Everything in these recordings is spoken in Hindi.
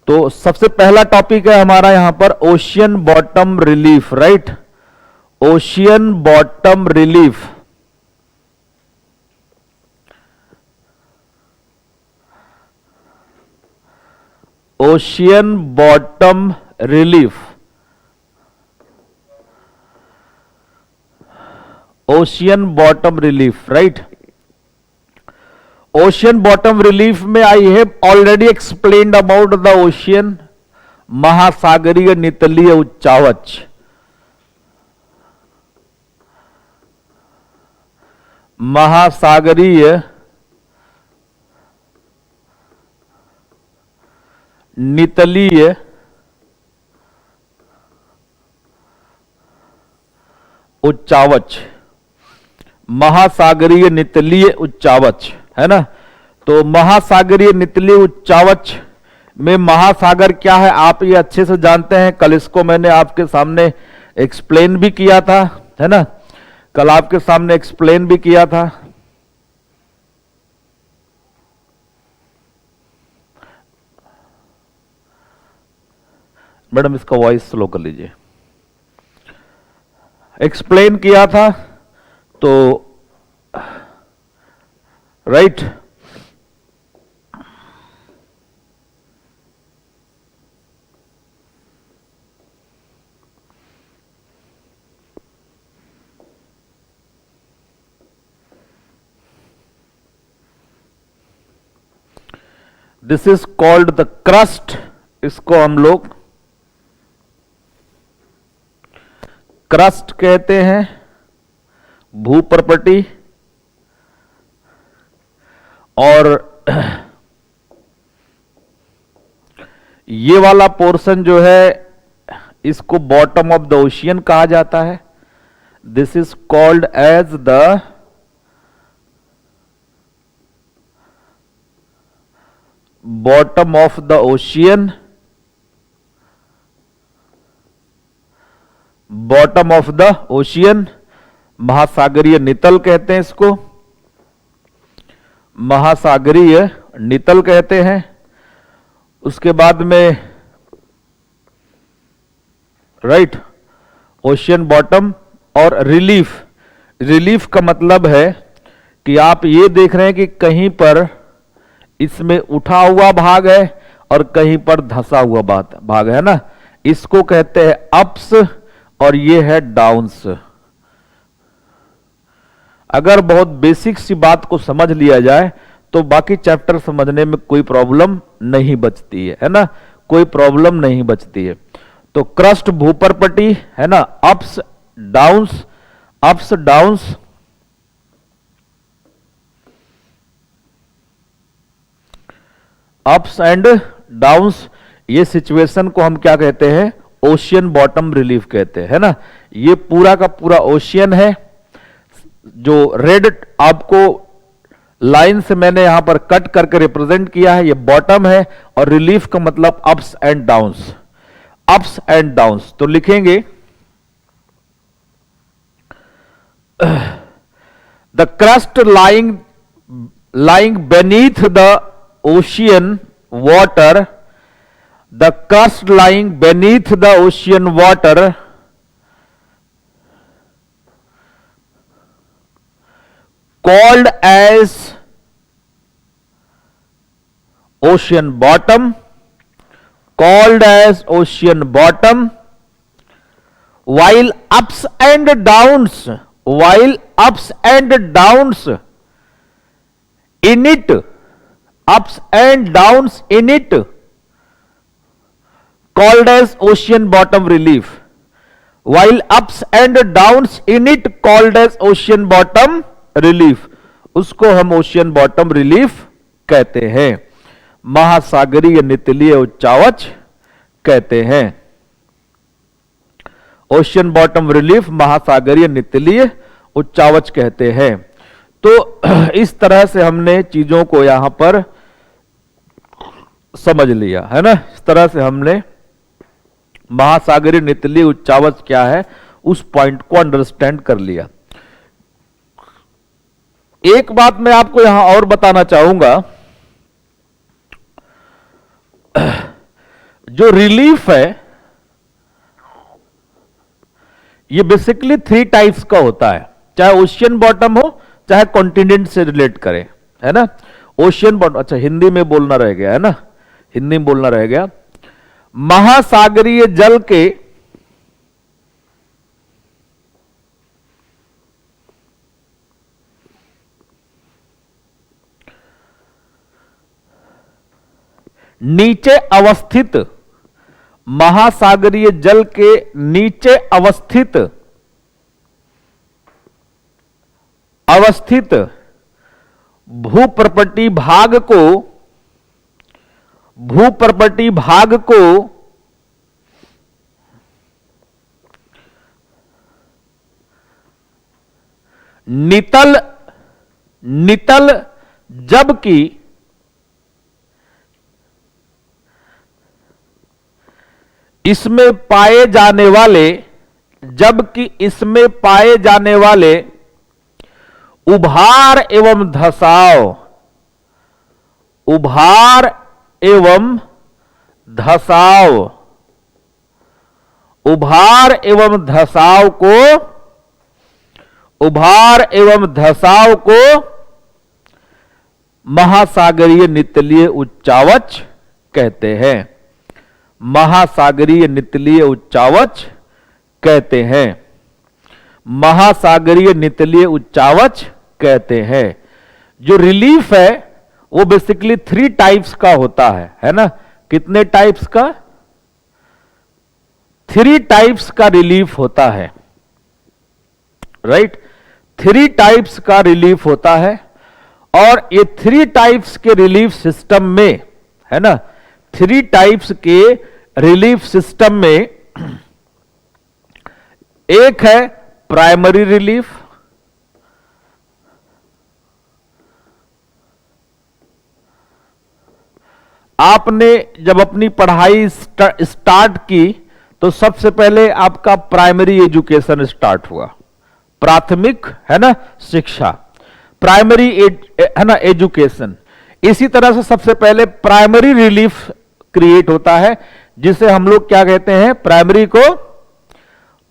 तो सबसे पहला टॉपिक है हमारा यहां पर ocean bottom relief, right. Ocean bottom relief, ocean bottom relief, ocean bottom relief, right. Ocean bottom relief में I have already explained about the ocean, महासागरीय नितलीय उच्चावच। महासागरीय नितलीय उच्चावच, महासागरीय नितलीय उच्चावच, है ना। तो महासागरीय नितलीय उच्चावच में महासागर क्या है आप ये अच्छे से जानते हैं, कल इसको मैंने आपके सामने एक्सप्लेन भी किया था, है ना। कल आपके सामने एक्सप्लेन भी किया था। मैडम इसका वॉइस स्लो कर लीजिए। एक्सप्लेन किया था तो right. This is called the crust, इसको हम लोग क्रस्ट कहते हैं, भूप्रपटी। और ये वाला पोर्शन जो है इसको बॉटम ऑफ द ओशियन कहा जाता है। This is called as the bottom of the ocean, bottom of the ocean, महासागरीय नितल कहते हैं इसको, महासागरीय नितल कहते हैं। उसके बाद में राइट ओशियन बॉटम। और रिलीफ, रिलीफ का मतलब है कि आप ये देख रहे हैं कि कहीं पर इसमें उठा हुआ भाग है और कहीं पर धंसा हुआ भाग है ना, इसको कहते हैं अप्स और ये है डाउन्स। अगर बहुत बेसिक सी बात को समझ लिया जाए तो बाकी चैप्टर समझने में कोई प्रॉब्लम नहीं बचती है ना, कोई प्रॉब्लम नहीं बचती है। तो क्रस्ट भूप्रपटी है ना, ups downs, ups downs. Ups and downs, ये सिचुएशन को हम क्या कहते हैं, ओशियन बॉटम रिलीफ कहते हैं, है ना। ये पूरा का पूरा ओशियन है। जो रेड आपको लाइन से मैंने यहां पर कट करके रिप्रेजेंट किया है, ये बॉटम है। और रिलीफ का मतलब ups and downs, ups and downs. तो लिखेंगे the crust lying beneath the ocean water, the crust lying beneath the ocean water called as ocean bottom, called as ocean bottom, while ups and downs, while ups and downs in it, ups and downs in it called as ocean bottom relief, while ups and downs in it called as ocean bottom relief, उसको हम ओशियन बॉटम रिलीफ कहते हैं, महासागरीय नितलीय उच्चावच कहते हैं। ओशियन बॉटम रिलीफ महासागरीय नितलीय उच्चावच कहते हैं। तो इस तरह से हमने चीजों को यहां पर समझ लिया है ना, इस तरह से हमने महासागरीय नितलीय उच्चावच क्या है उस पॉइंट को अंडरस्टैंड कर लिया। एक बात मैं आपको यहां और बताना चाहूंगा जो रिलीफ है ये बेसिकली 3 टाइप्स का होता है, चाहे ओशियन बॉटम हो चाहे कॉन्टिनेंट से रिलेट करे, है ना। ओशियन बॉटम, अच्छा हिंदी में बोलना रह गया, है ना, हिंदी में बोलना रह गया। महासागरीय जल के नीचे अवस्थित, महासागरीय जल के नीचे अवस्थित भूप्रपटी भाग को नितल जबकि इसमें पाए जाने वाले उभार एवं धसाव को महासागरीय नितलीय उच्चावच कहते हैं। महासागरीय नितलीय उच्चावच कहते हैं। महासागरीय नितलीय उच्चावच कहते हैं। जो रिलीफ है वो बेसिकली 3 टाइप्स का होता है ना। कितने टाइप्स का? 3 टाइप्स का रिलीफ होता है, राइट। 3 टाइप्स का रिलीफ होता है और ये 3 टाइप्स के रिलीफ सिस्टम में, है ना, 3 टाइप्स के रिलीफ सिस्टम में एक है प्राइमरी रिलीफ, आपने जब अपनी पढ़ाई स्टार्ट की तो सबसे पहले आपका प्राइमरी एजुकेशन स्टार्ट हुआ, प्राथमिक, है ना, शिक्षा, प्राइमरी है ना, एजुकेशन। इसी तरह से सबसे पहले प्राइमरी रिलीफ क्रिएट होता है, जिसे हम लोग क्या कहते हैं, प्राइमरी को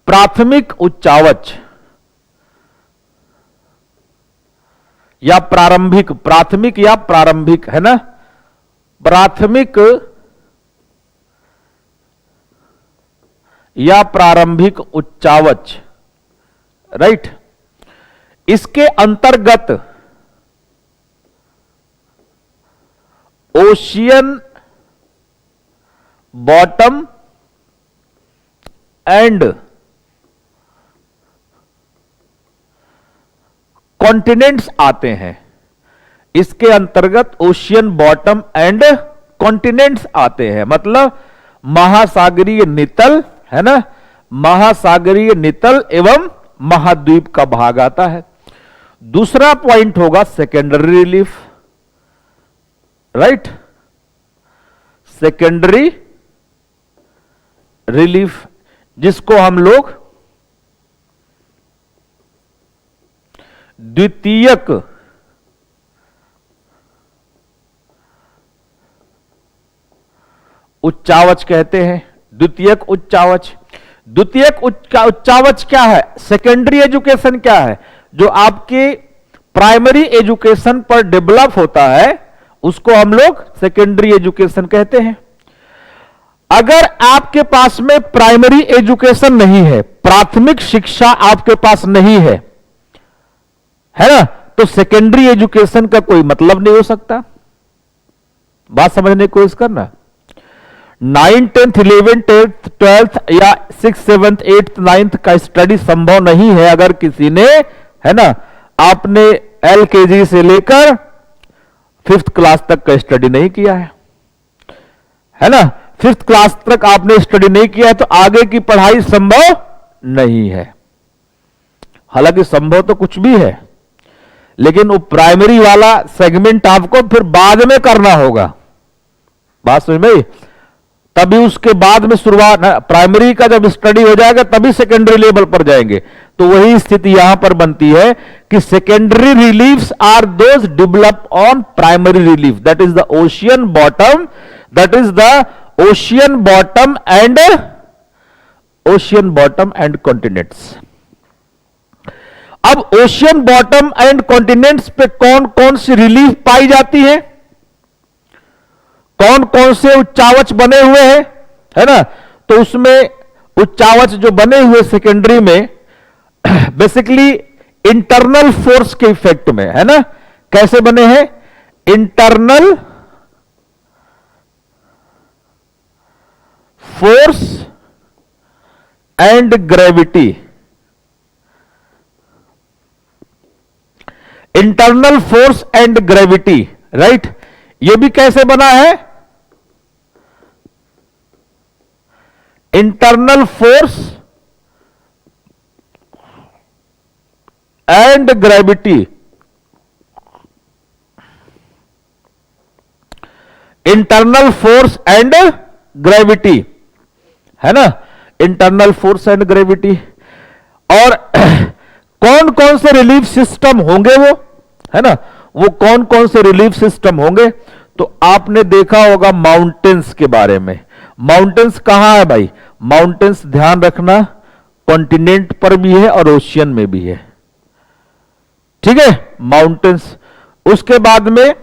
प्राथमिक उच्चावच या प्रारंभिक, प्राथमिक या प्रारंभिक, है ना, प्राथमिक या प्रारंभिक उच्चावच, राइट। इसके अंतर्गत ओशियन बॉटम एंड कॉन्टिनेंट्स आते हैं। इसके अंतर्गत ओशियन बॉटम एंड कॉन्टिनेंट्स आते हैं, मतलब महासागरीय नितल, है ना, महासागरीय नितल एवं महाद्वीप का भाग आता है। दूसरा पॉइंट होगा secondary relief, right. Secondary relief, जिसको हम लोग द्वितीयक उच्चावच कहते हैं। द्वितीयक उच्चावच, द्वितीयक उच्चावच क्या है? सेकेंडरी एजुकेशन क्या है? जो आपके प्राइमरी एजुकेशन पर डेवलप होता है उसको हम लोग सेकेंडरी एजुकेशन कहते हैं। अगर आपके पास में प्राइमरी एजुकेशन नहीं है, प्राथमिक शिक्षा आपके पास नहीं है ना, तो सेकेंडरी एजुकेशन का कोई मतलब नहीं हो सकता। बात समझने की कोशिश करना। 9, 10th, 11th, 12th या 6th, 7th, 8th, 9th का स्टडी संभव नहीं है अगर किसी ने, है ना, आपने LKG से लेकर 5th क्लास तक का स्टडी नहीं किया है ना। 5th क्लास तक आपने स्टडी नहीं किया है तो आगे की पढ़ाई संभव नहीं है। हालांकि संभव तो कुछ भी है, लेकिन वो प्राइमरी वाला सेगमेंट आपको फिर बाद में करना होगा। बात समझ में? तभी उसके बाद में शुरुआत, प्राइमरी का जब स्टडी हो जाएगा तभी सेकेंडरी लेवल पर जाएंगे। तो वही स्थिति यहां पर बनती है कि secondary reliefs are those develop on primary relief, that is the ocean bottom, that is the ocean bottom and continents. अब ओशियन बॉटम एंड कॉन्टिनेंट्स पे कौन कौन सी रिलीफ पाई जाती है, कौन कौन से उच्चावच बने हुए हैं, है ना। तो उसमें उच्चावच जो बने हुए सेकेंडरी में बेसिकली इंटरनल फोर्स के इफेक्ट में, है ना। कैसे बने हैं, internal force and gravity, internal force and gravity, right. ये भी कैसे बना है, internal force and gravity, internal force and gravity, है ना, इंटरनल फोर्स एंड ग्रेविटी। और कौन कौन से रिलीफ सिस्टम होंगे वो, है ना, वो कौन कौन से रिलीफ सिस्टम होंगे। तो आपने देखा होगा माउंटेन्स के बारे में। माउंटेन्स कहां है भाई, माउंटेन्स ध्यान रखना कॉन्टिनेंट पर भी है और ओशियन में भी है, ठीक है, माउंटेन्स। उसके बाद में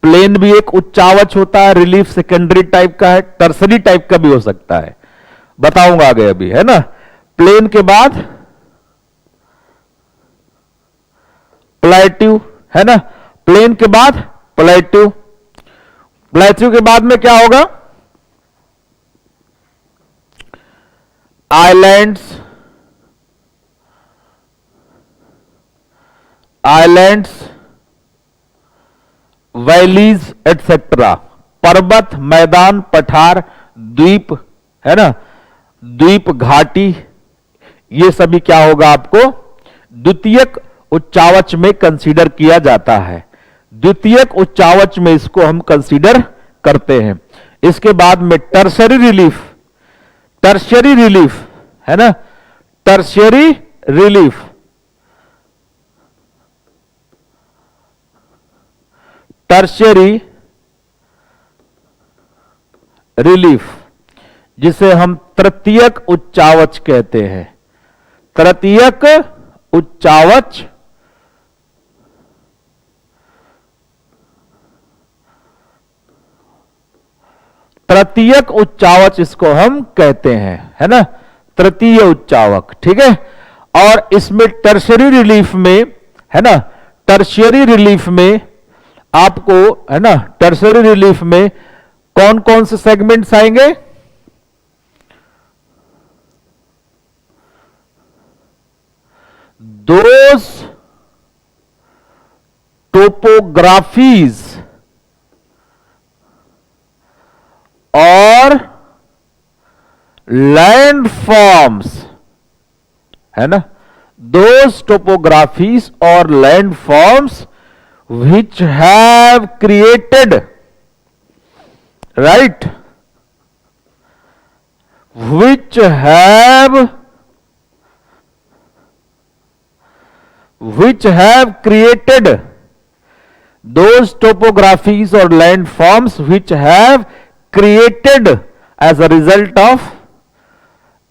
प्लेन भी एक उच्चावच होता है, रिलीफ सेकेंडरी टाइप का है, टर्सरी टाइप का भी हो सकता है, बताऊंगा आगे अभी, है ना। प्लेन के बाद प्लेट्यू, है ना, प्लेन के बाद प्लेट्यू, प्लेट्यू के बाद में क्या होगा, आइलैंड्स, वैलीज एटसेट्रा, पर्वत, मैदान, पठार, द्वीप, है ना, द्वीप, घाटी, ये सभी क्या होगा आपको द्वितीयक उच्चावच में कंसीडर किया जाता है। द्वितीयक उच्चावच में इसको हम कंसीडर करते हैं। इसके बाद में टर्शियरी रिलीफ, है ना, टर्शियरी रिलीफ, जिसे हम तृतीयक उच्चावच कहते हैं। तृतीयक उच्चावच, तृतीयक उच्चावच इसको हम कहते हैं, है ना, तृतीय उच्चावक, ठीक है। और इसमें टर्शियरी रिलीफ में, है ना, टर्शियरी रिलीफ में आपको, है ना, टर्शियरी रिलीफ में कौन कौन से सेगमेंट्स आएंगे, दोज टोपोग्राफीज और लैंडफॉर्म्स, है ना, दोज टोपोग्राफीज और landforms which have created, right, which have created, those topographies or landforms which have created as a result of,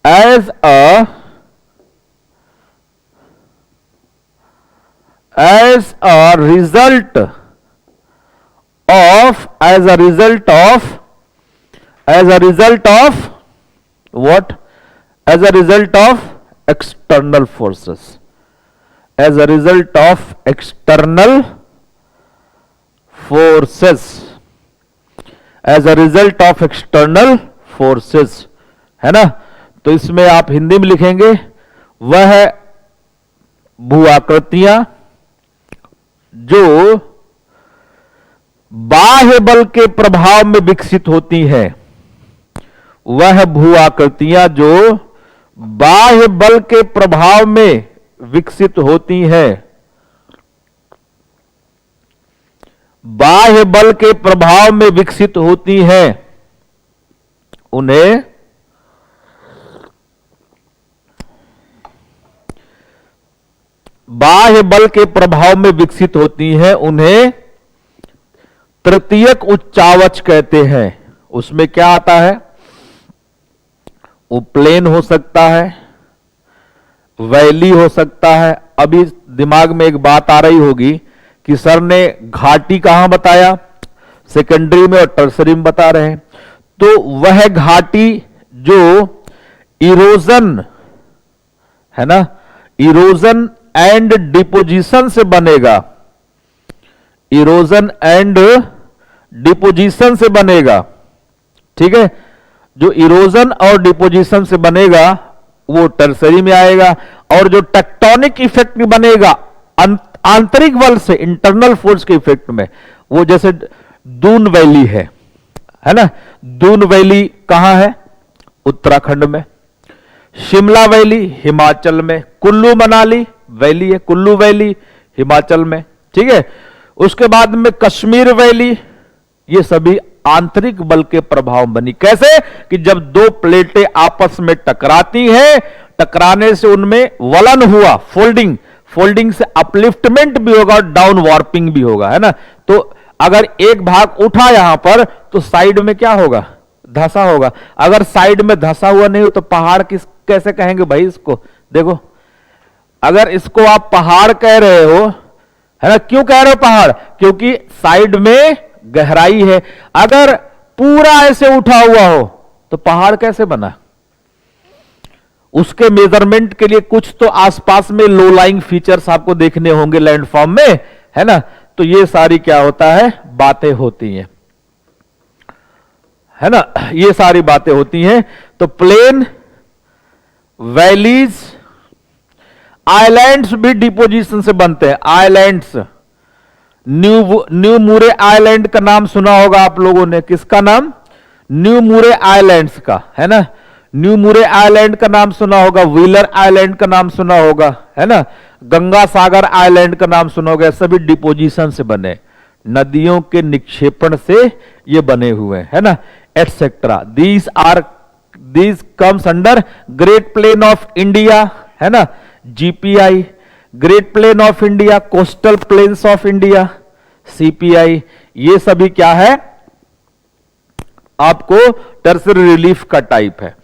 as a result of what, as a result of external forces, as a result of external forces, as a result of external forces, है ना। तो इसमें आप हिंदी में लिखेंगे वह भूआकृतियां जो बाह्य बल के प्रभाव में विकसित होती हैं, वह भूआकृतियां जो बाह्य बल के प्रभाव में विकसित होती हैं, बाह्य बल के प्रभाव में विकसित होती हैं, उन्हें बाह्य बल के प्रभाव में विकसित होती हैं, उन्हें तृतीयक उच्चावच कहते हैं। उसमें क्या आता है, वो प्लेन हो सकता है, वैली हो सकता है। अभी दिमाग में एक बात आ रही होगी कि सर ने घाटी कहां बताया, सेकेंडरी में और टर्सरी में बता रहे हैं। तो वह घाटी जो इरोजन है ना, इरोजन एंड डिपोजिशन से बनेगा, इरोजन एंड डिपोजिशन से बनेगा, ठीक है, जो इरोजन और डिपोजिशन से बनेगा वो टर्सरी में आएगा। और जो टेक्टोनिक इफेक्ट में बनेगा आंतरिक बल से, इंटरनल फोर्स के इफेक्ट में, वो जैसे दून वैली है ना, दून वैली कहां है, उत्तराखंड में। शिमला वैली हिमाचल में, कुल्लू मनाली वैली है, कुल्लू वैली हिमाचल में, ठीक है। उसके बाद में कश्मीर वैली, ये सभी आंतरिक बल के प्रभाव बनी। कैसे कि जब दो प्लेटें आपस में टकराती हैं, टकराने से उनमें वलन हुआ, फोल्डिंग, फोल्डिंग से अपलिफ्टमेंट भी होगा और डाउन वार्पिंग भी होगा, है ना। तो अगर एक भाग उठा यहां पर तो साइड में क्या होगा, धंसा होगा। अगर साइड में धंसा हुआ नहीं हो तो पहाड़ किस कैसे कहेंगे भाई इसको। देखो, अगर इसको आप पहाड़ कह रहे हो, है ना, क्यों कह रहे हो पहाड़, क्योंकि साइड में गहराई है। अगर पूरा ऐसे उठा हुआ हो तो पहाड़ कैसे बना। उसके मेजरमेंट के लिए कुछ तो आसपास में लो लाइंग फीचर्स आपको देखने होंगे लैंडफॉर्म में, है ना। तो ये सारी क्या होता है, बातें होती हैं, है ना, ये सारी बातें होती हैं। तो प्लेन, वैलीज, आइलैंड्स भी डिपोजिशन से बनते हैं। आइलैंड्स, न्यू मुरे आइलैंड का नाम सुना होगा आप लोगों ने, किसका नाम, न्यू मुरे आइलैंड्स का, है ना। न्यू मुरे आइलैंड का नाम सुना होगा, व्हीलर आइलैंड का नाम सुना होगा, है ना, गंगा सागर आइलैंड का नाम सुना होगा। सभी डिपोजिशन से बने, नदियों के निक्षेपण से ये बने हुए हैं, है ना, etcetera. These comes under great plain of India, है ना, GPI, great plain of India, coastal planes of India, CPI. ये सभी क्या है, आपको टर्सरी रिलीफ का टाइप है।